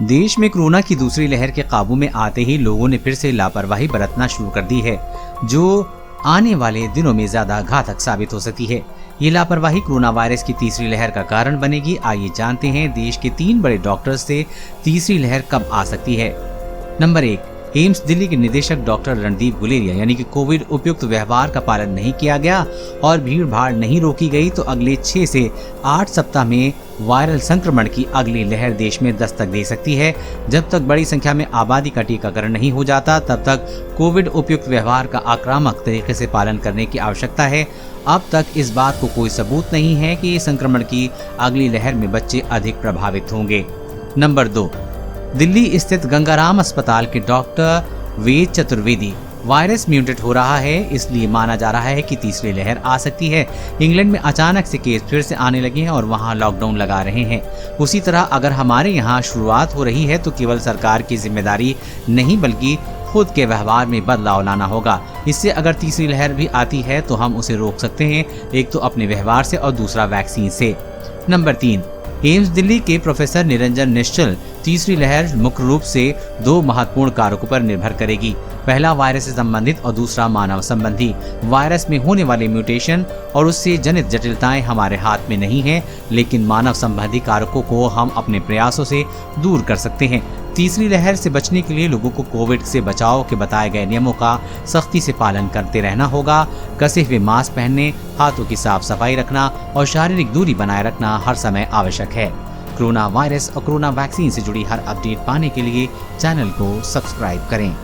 देश में कोरोना की दूसरी लहर के काबू में आते ही लोगों ने फिर से लापरवाही बरतना शुरू कर दी है, जो आने वाले दिनों में ज्यादा घातक साबित हो सकती है। ये लापरवाही कोरोना वायरस की तीसरी लहर का कारण बनेगी। आइए जानते हैं देश के 3 बड़े डॉक्टर्स से तीसरी लहर कब आ सकती है। नंबर 1, एम्स दिल्ली के निदेशक डॉक्टर रणदीप गुलेरिया, यानी कि कोविड उपयुक्त व्यवहार का पालन नहीं किया गया और भीड़ भाड़ नहीं रोकी गई तो अगले 6 से 8 सप्ताह में वायरल संक्रमण की अगली लहर देश में दस्तक दे सकती है। जब तक बड़ी संख्या में आबादी का टीकाकरण नहीं हो जाता तब तक कोविड उपयुक्त व्यवहार का आक्रामक तरीके से पालन करने की आवश्यकता है। अब तक इस बात को कोई सबूत नहीं है कि संक्रमण की अगली लहर में बच्चे अधिक प्रभावित होंगे। नंबर 2, दिल्ली स्थित गंगाराम अस्पताल के doctor Ved Chaturvedi, virus mutate हो रहा है इसलिए माना जा रहा है कि तीसरी लहर आ सकती है। इंग्लैंड में अचानक से केस फिर से आने लगे हैं और वहां लॉकडाउन लगा रहे हैं। उसी तरह अगर हमारे यहाँ शुरुआत हो रही है तो केवल सरकार की जिम्मेदारी नहीं बल्कि खुद के व्यवहार में बदलाव लाना होगा। इससे अगर तीसरी लहर भी आती है तो हम उसे रोक सकते हैं, एक तो अपने व्यवहार से और दूसरा वैक्सीन से। नंबर 3, एम्स दिल्ली के प्रोफेसर निरंजन निश्चल, तीसरी लहर मुख्य रूप से 2 महत्वपूर्ण कारकों पर निर्भर करेगी। पहला वायरस से संबंधित और दूसरा मानव संबंधी। वायरस में होने वाले म्यूटेशन और उससे जनित जटिलताएं हमारे हाथ में नहीं है, लेकिन मानव संबंधी कारकों को हम अपने प्रयासों से दूर कर सकते हैं। तीसरी लहर से बचने के लिए लोगों को कोविड से बचाव के बताए गए नियमों का सख्ती से पालन करते रहना होगा। कसे हुए मास्क पहनने, हाथों की साफ सफाई रखना और शारीरिक दूरी बनाए रखना हर समय आवश्यक है। कोरोना वायरस और कोरोना वैक्सीन से जुड़ी हर अपडेट पाने के लिए चैनल को सब्सक्राइब करें।